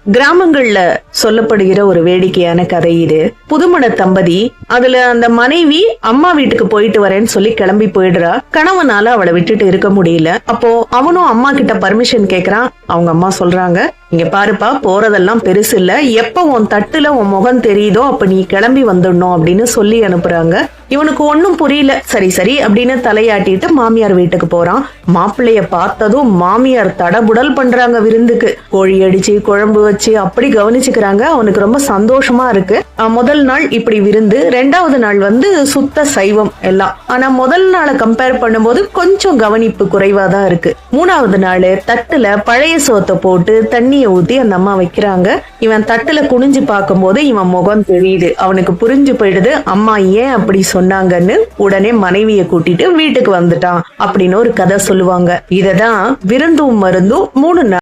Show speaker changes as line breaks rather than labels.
கிராமங்கள்ல சொல்லப்படுகிற ஒரு வேடிக்கையான கதை இது. புதுமண தம்பதி, அதுல அந்த மனைவி அம்மா வீட்டுக்கு போயிட்டு வரேன்னு சொல்லி கிளம்பி போயிடுறா. கணவனால அவளை விட்டுட்டு இருக்க முடியல. அப்போ அவனும் அம்மா கிட்ட பர்மிஷன் கேக்குறான். அவங்க அம்மா சொல்றாங்க, இங்க பாருப்பா, போறதெல்லாம் பெருசு இல்ல, எப்ப உன் தட்டுல உன் முகம் தெரியுதோ அப்ப நீ கிளம்பி வந்துடணும் அப்படின்னு சொல்லி அனுப்புறாங்க. இவனுக்கு ஒன்னும் புரியல. சரி சரி அப்படின்னு தலையாட்டிட்டு மாமியார் வீட்டுக்கு போறான். மாப்பிள்ளைய பார்த்ததும் மாமியார் தடபுடல் பண்றாங்க விருந்துக்கு. கோழி அடிச்சு குழம்பு வச்சு அப்படி கவனிச்சுக்கிறாங்க. அவனுக்கு ரொம்ப சந்தோஷமா இருக்கு. முதல் நாள் இப்படி விருந்து, 2வது நாள் சுத்த சைவம் எல்லாம். ஆனா முதல் நாளை கம்பேர் பண்ணும்போது கொஞ்சம் கவனிப்பு குறைவாதான் இருக்கு. 3வது நாள் தட்டுல பழைய சோத்தை போட்டு தண்ணிய ஊத்தி அந்த அம்மா வைக்கிறாங்க. இவன் தட்டுல குனிஞ்சு பார்க்கும் போது இவன் முகம் தெரியுது. அவனுக்கு புரிஞ்சு போயிடுது, அம்மா ஏன் அப்படி சொன்னாங்கன்னு. உடனே மனைவியை கூட்டிட்டு வீட்டுக்கு வந்துட்டான் அப்படின்னு ஒரு கதை சொல்லுவாங்க. இததான் விருந்தும் மருந்தும் 3 நாள்